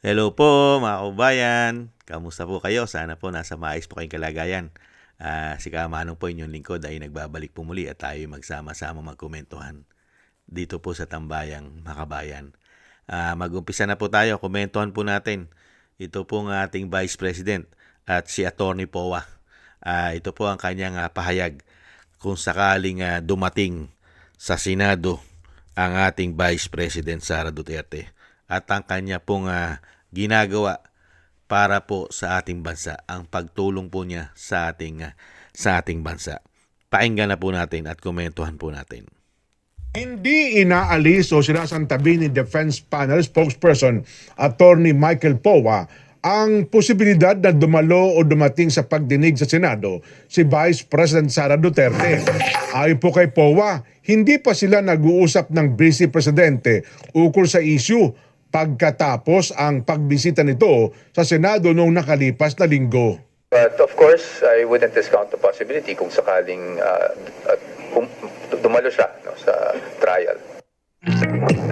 Hello po mga kababayan. Kamusta po kayo? Sana po nasa maayos po kayong kalagayan. Si Kamanong po inyong lingkod ay nagbabalik po muli at tayo magsama-sama magkomentuhan dito po sa Tambayang Makabayan. Mag-umpisa na po tayo. Komentuhan po natin. Ito po ang ating Vice President at si Atty. Powa. Ito po ang kanyang pahayag kung sakaling dumating sa Senado ang ating Vice President Sara Duterte at ang kanya pong ginagawa para po sa ating bansa, ang pagtulong po niya sa ating bansa. Pakinggan na po natin at komentuhan po natin. Hindi inaalis o sinasantabi ni Defense Panel spokesperson Attorney Michael Powa ang posibilidad na dumalo o dumating sa pagdinig sa Senado si Vice President Sara Duterte. Ayon po kay Powa, hindi pa sila nag-uusap ng Vice Presidente ukol sa issue pagkatapos ang pagbisita nito sa Senado noong nakalipas na linggo. But of course, I wouldn't discount the possibility kung sakaling dumalo siya sa trial.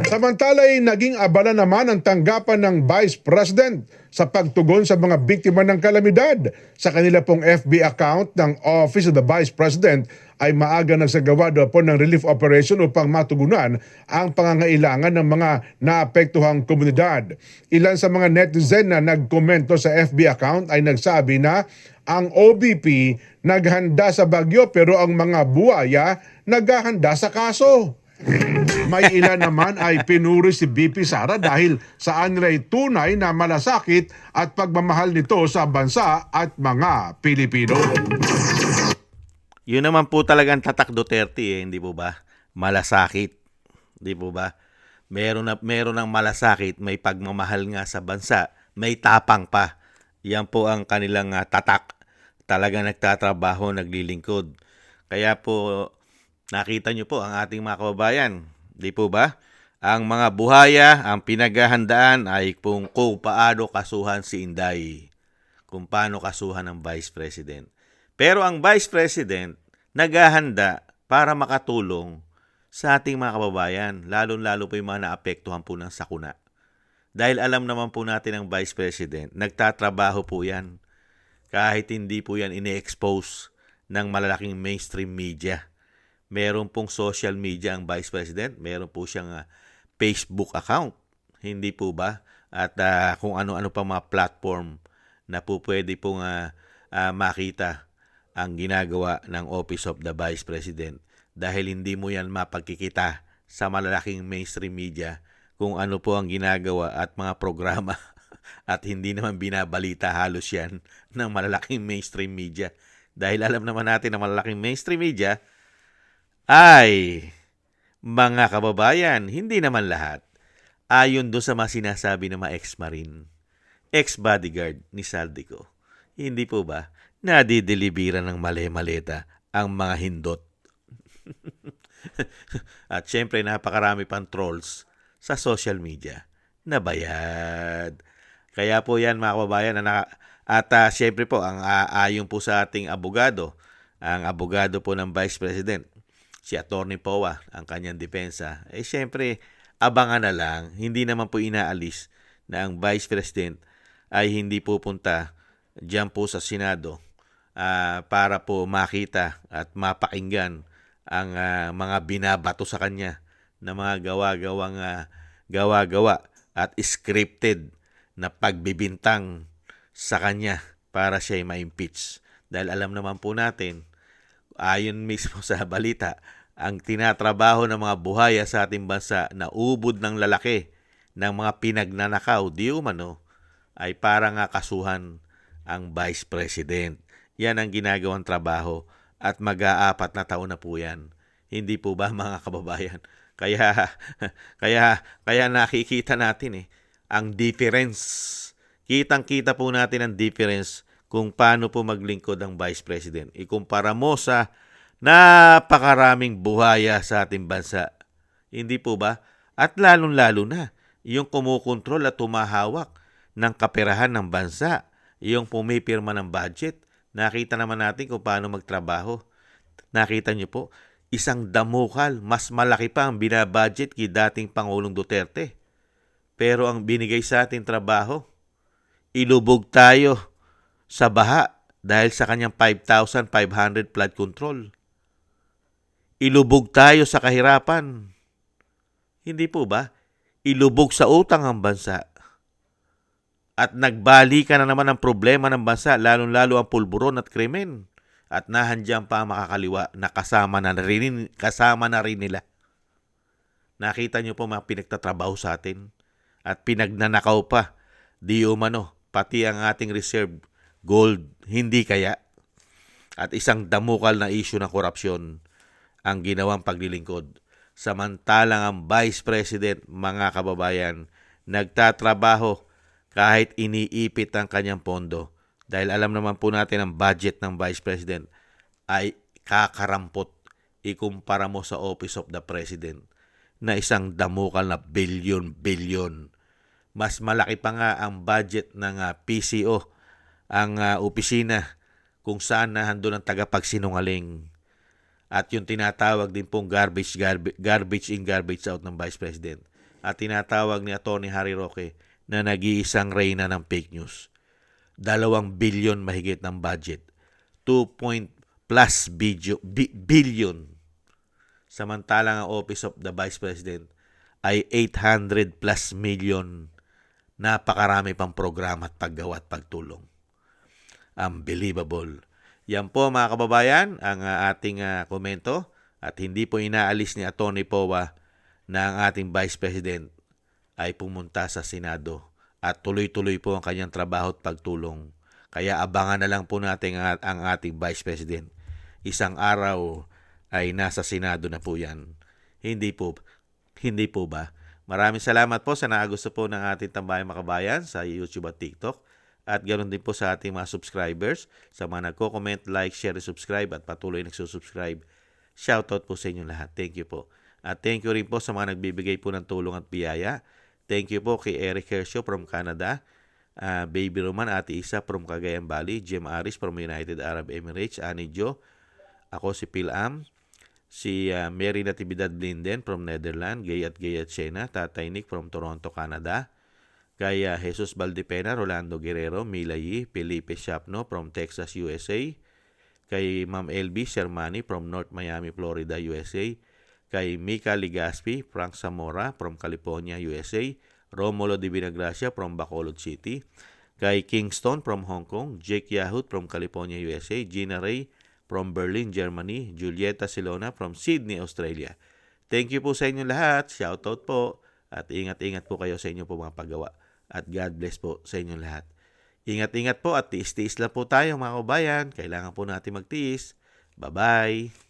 Samantala ay naging abala naman ang tanggapan ng Vice President sa pagtugon sa mga biktima ng kalamidad. Sa kanila pong FB account ng Office of the Vice President ay maaga nagsagawa daw po ng relief operation upang matugunan ang pangangailangan ng mga naapektuhang komunidad. Ilan sa mga netizen na nagkomento sa FB account ay nagsabi na ang OBP naghanda sa bagyo pero ang mga buwaya naghahanda sa kaso. May ilan naman ay pinuri si BP Sara dahil saan nila'y tunay na malasakit at pagmamahal nito sa bansa at mga Pilipino. Yun naman po talagang tatak Duterte hindi po ba? Malasakit, hindi po ba? Meron ng malasakit, may pagmamahal nga sa bansa, may tapang pa. Yan po ang kanilang tatak. Talagang nagtatrabaho, naglilingkod. Kaya po nakita nyo po ang ating mga kababayan, di po ba? Ang mga buhaya, ang pinaghahandaan ay kung paano kasuhan si Inday. Kung paano kasuhan ng Vice President. Pero ang Vice President naghahanda para makatulong sa ating mga kababayan, lalo-lalo po yung mga naapektuhan po ng sakuna. Dahil alam naman po natin ang Vice President, nagtatrabaho po yan. Kahit hindi po yan ine-expose ng malalaking mainstream media. Meron pong social media ang Vice President. Meron po siyang Facebook account. Hindi po ba? At kung ano-ano pa mga platform na po pwede pong makita ang ginagawa ng Office of the Vice President. Dahil hindi mo yan mapagkikita sa malalaking mainstream media kung ano po ang ginagawa at mga programa. At hindi naman binabalita halos yan ng malalaking mainstream media. Dahil alam naman natin na malalaking mainstream media ay mga kababayan, hindi naman lahat. Ayon doon sa mga sinasabi ng mga ex-marine, ex-bodyguard ni Saldico. Hindi po ba nadideliveran ng male-maleta ang mga hindot? At syempre napakarami pang trolls sa social media na bayad. Kaya po yan mga kababayan at syempre po ang ayon po sa ating abogado, ang abogado po ng Vice President, si Atty. Powa, ang kanyang depensa, syempre, abangan na lang. Hindi naman po inaalis na ang Vice President ay hindi pupunta dyan po sa Senado para po makita at mapakinggan ang mga binabato sa kanya na mga gawa-gawa at scripted na pagbibintang sa kanya para siya ay ma-impeach. Dahil alam naman po natin, ayon mismo sa balita, ang tinatrabaho ng mga buhaya sa ating bansa na ubod ng lalaki ng mga pinagnanakaw, di umano, ay para nga kasuhan ang Vice President. Yan ang ginagawang trabaho at mag-aapat na taon na po yan. Hindi po ba mga kababayan? Kaya, kaya nakikita natin ang difference. Kitang-kita po natin ang difference kung paano po maglingkod ang Vice President. Ikumpara mo sa napakaraming buhaya sa ating bansa. Hindi po ba? At lalong-lalo na, yung kumukontrol at tumahawak ng kaperahan ng bansa, yung pumipirma ng budget. Nakita naman natin kung paano magtrabaho. Nakita niyo po, isang damukal, mas malaki pa ang binabudget kay dating Pangulong Duterte. Pero ang binigay sa ating trabaho, ilubog tayo sa baha dahil sa kanyang 5,500 flood control. Ilubog tayo sa kahirapan. Hindi po ba? Ilubog sa utang ang bansa. At nagbalikan na naman ang problema ng bansa, lalong-lalo ang pulburon at krimen. At nahandyan pa ang makakaliwa na kasama na rin nila. Nakita niyo po mga pinagtatrabaho sa atin at pinagnanakaw pa. Di umano, pati ang ating reserve gold, hindi kaya. At isang damukal na issue ng korupsyon ang ginawang paglilingkod. Samantalang ang Vice President, mga kababayan, nagtatrabaho kahit iniipit ang kanyang pondo. Dahil alam naman po natin ang budget ng Vice President ay kakarampot ikumpara mo sa Office of the President na isang damukal na bilyon-bilyon. Mas malaki pa nga ang budget ng PCO, ang opisina kung saan nahandun ang tagapagsinungaling. At yung tinatawag din pong garbage in, garbage out ng Vice President. At tinatawag ni Atty. Harry Roque na nag-iisang reyna ng fake news. 2 billion mahigit ng budget. 2+ billion. Samantalang ang Office of the Vice President ay 800+ million. Napakarami pang programa at paggawa at pagtulong. Unbelievable. Yan po mga kababayan ang ating komento at hindi po inaalis ni Atty. Powa na ang ating Vice President ay pumunta sa Senado at tuloy-tuloy po ang kanyang trabaho at pagtulong. Kaya abangan na lang po natin ang ating Vice President. Isang araw ay nasa Senado na po yan. Hindi po ba? Maraming salamat po sa nakagusto po ng ating Tambayang Makabayan sa YouTube at TikTok. At ganoon din po sa ating mga subscribers, sa mga nagko-comment, like, share, subscribe at patuloy nagsusubscribe. Shoutout po sa inyo lahat. Thank you po. At thank you rin po sa mga nagbibigay po ng tulong at biyaya. Thank you po kay Eric Hershaw from Canada, Baby Roman, Ate Isa from Cagayan Valley, Jim Aris from United Arab Emirates, Annie Jo, ako si Phil Am, si Mary Natividad Blinden from Netherlands, Gay at Shena, Tatay Nick from Toronto, Canada, kay Jesus Valdepena, Rolando Guerrero, Mila Yi, Felipe Shapno from Texas, USA, kay Ma'am LB Shermani from North Miami, Florida, USA, kay Mika Ligaspi, Frank Zamora from California, USA, Romulo de Vinagracia from Bacolod City, kay Kingston from Hong Kong, Jake Yahut from California, USA, Gina Ray from Berlin, Germany, Julieta Silona from Sydney, Australia. Thank you po sa inyo lahat. Shoutout po. At ingat-ingat po kayo sa inyo po mga paggawa. At God bless po sa inyo lahat. Ingat-ingat po at tiis-tiis lang po tayo mga kabayan. Kailangan po natin magtiis. Bye-bye.